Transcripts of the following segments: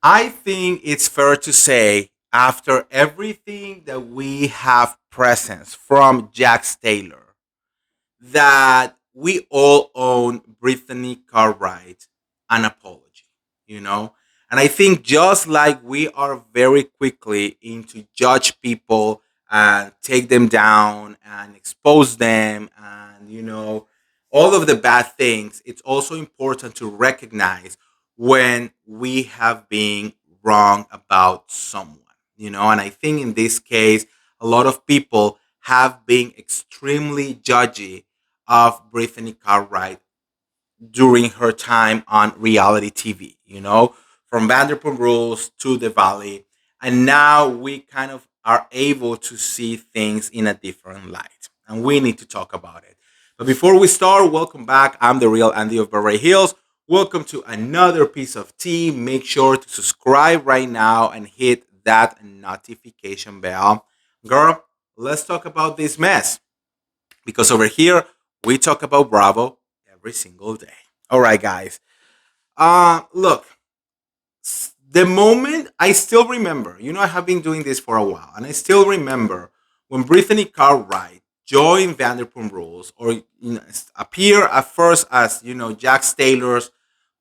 I think it's fair to say, after everything that we have presence from Jack Taylor, that we all own Brittany Cartwright an apology, you know? And I think just like we are very quickly into judge people and take them down and expose them and, all of the bad things, it's also important to recognize when we have been wrong about someone, And I think in this case, a lot of people have been extremely judgy of Brittany Cartwright during her time on reality TV, from Vanderpump Rules to The Valley. And now we kind of are able to see things in a different light. And we need to talk about it. But before we start, welcome back. I'm the real Andy of Beverly Hills. Welcome to another piece of tea. Make sure to subscribe right now and hit that notification bell. Girl, let's talk about this mess because over here we talk about Bravo every single day. All right, guys. Look, the moment I still remember, I have been doing this for a while, and I still remember when Brittany Cartwright joined Vanderpump Rules, or appear at first as Jack Taylor's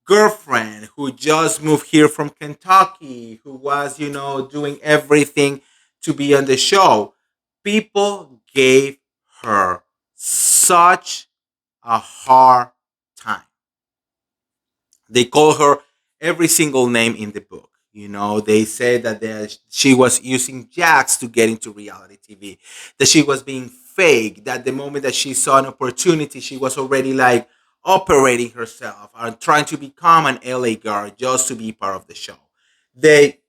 girlfriend who just moved here from Kentucky, who was doing everything to be on the show. People gave her such a hard time. They call her every single name in the book. They said that she was using jacks to get into reality TV, that she was being fake, that the moment that she saw an opportunity, she was already like operating herself and trying to become an LA girl just to be part of the show. They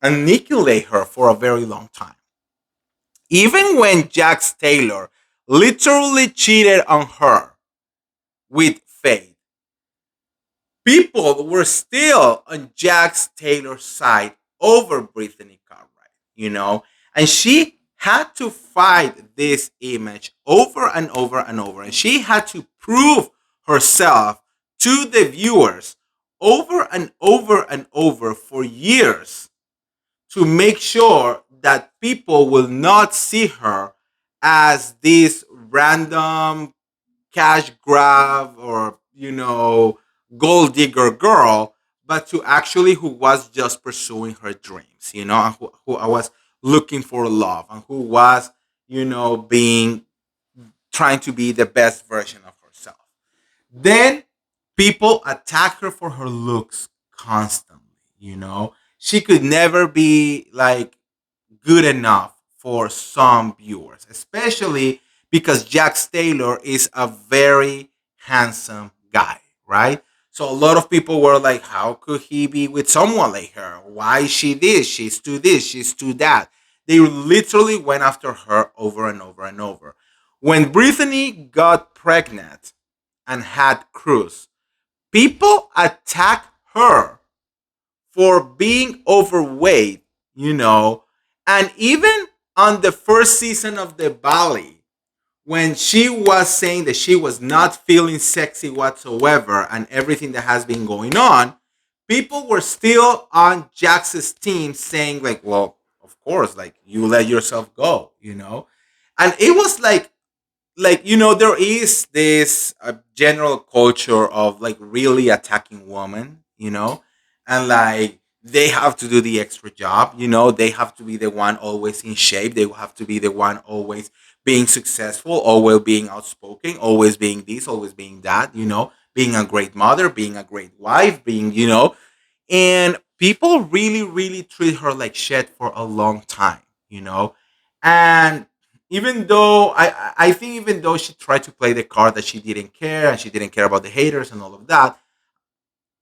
annihilate her for a very long time. Even when Jax Taylor literally cheated on her with Faith, people were still on Jax Taylor's side over Brittany Cartwright. And she had to fight this image over and over and over. And she had to prove herself to the viewers over and over and over for years to make sure that people will not see her as this random cash grab or gold digger girl, but to actually who was just pursuing her dreams, and who I was looking for love and who was being trying to be the best version of herself. Then people attack her for her looks constantly. She could never be like good enough for some viewers, especially because Jack Taylor is a very handsome guy, right? So a lot of people were like, how could he be with someone like her? Why is she this? She's too this, she's too that. They literally went after her over and over and over. When Brittany got pregnant and had Cruz, people attacked her for being overweight, and even on the first season of The Valley, when she was saying that she was not feeling sexy whatsoever and everything that has been going on, people were still on Jax's team saying, like, well, of course, like, you let yourself go. And it was like there is this general culture of like really attacking women, and like they have to do the extra job. They have to be the one always in shape, they have to be the one always being successful, always being outspoken, always being this, always being that, being a great mother, being a great wife, being. And people really really treat her like shit for a long time. And even though I think even though she tried to play the card that she didn't care and she didn't care about the haters and all of that,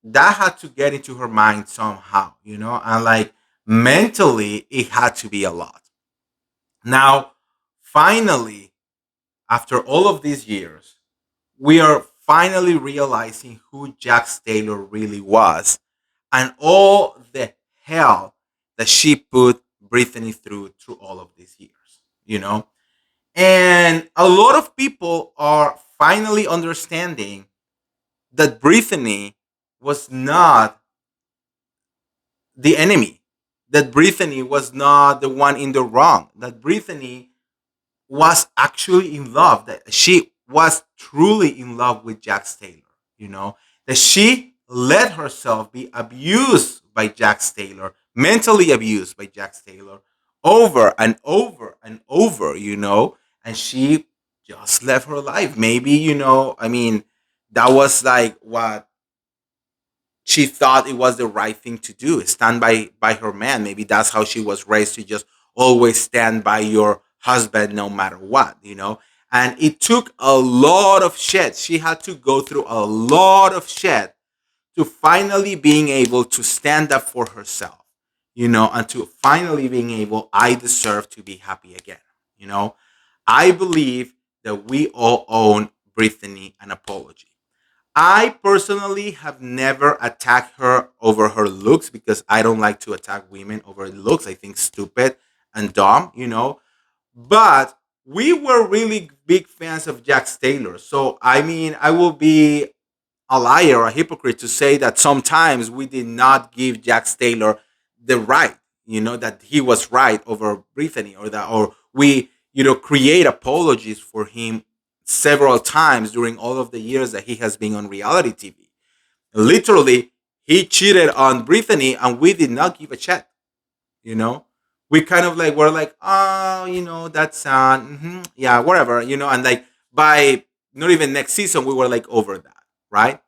that had to get into her mind somehow, and like mentally it had to be a lot. Now, finally, after all of these years, we are finally realizing who Jax Taylor really was and all the hell that she put Brittany through all of these years. And a lot of people are finally understanding that Brittany was not the enemy, that Brittany was not the one in the wrong, that Brittany was actually in love, that she was truly in love with Jax Taylor, you know, that she let herself be abused by Jax Taylor, mentally abused by Jax Taylor over and over and over, you know, and she just left her life. Maybe, you know, I mean, that was like what she thought it was the right thing to do, stand by her man. Maybe that's how she was raised, to just always stand by your husband no matter what, you know. And it took a lot of shit. She had to go through a lot of shit to finally being able to stand up for herself, you know, and to finally being able, I deserve to be happy again, you know. I believe that we all owe Brittany an apology. I personally have never attacked her over her looks, because I don't like to attack women over looks. I think stupid and dumb, you know. But we were really big fans of Jax Taylor. So I mean, I will be a liar or a hypocrite to say that sometimes we did not give Jax Taylor the right, you know, that he was right over Brittany, or that, or we, you know, create apologies for him several times during all of the years that he has been on reality TV. Literally, he cheated on Brittany and we did not give a shit, you know. We kind of like were like, oh, you know, that's yeah, whatever, you know, and like by not even next season we were like over that, right?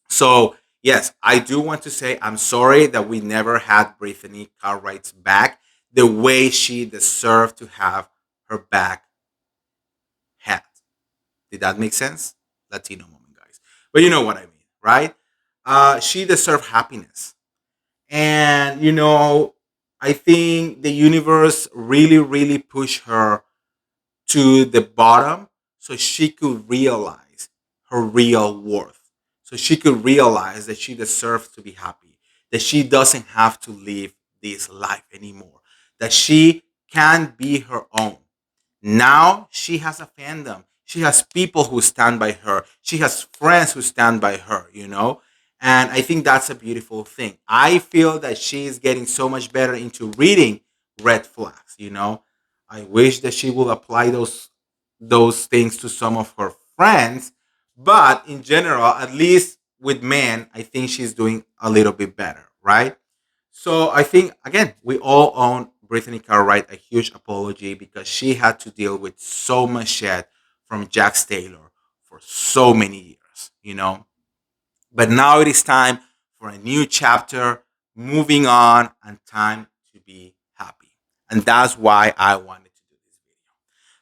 So yes, I do want to say I'm sorry that we never had Brittany Cartwright's back the way she deserved to have her back had. Did that make sense? Latino moment, guys. But you know what I mean, right? She deserved happiness. And, you know, I think the universe really, really pushed her to the bottom so she could realize her real worth. So she could realize that she deserves to be happy, that she doesn't have to live this life anymore, that she can be her own. Now she has a fandom. She has people who stand by her. She has friends who stand by her, you know? And I think that's a beautiful thing. I feel that she is getting so much better into reading red flags, you know? I wish that she will apply those things to some of her friends, but in general, at least with men, I think she's doing a little bit better, right? So I think again, we all owe Brittany Cartwright a huge apology, because she had to deal with so much shit from Jax Taylor for so many years, you know. But now it is time for a new chapter, moving on, and time to be happy. And that's why I wanted to do this video.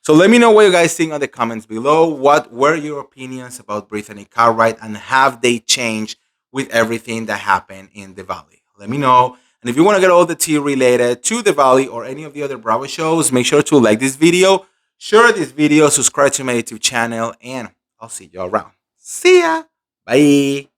So let me know what you guys think on the comments below. What were your opinions about Brittany Cartwright, and have they changed with everything that happened in the Valley? Let me know. And if you want to get all the tea related to the Valley or any of the other Bravo shows, make sure to like this video, share this video, subscribe to my YouTube channel, and I'll see you around. See ya. Bye.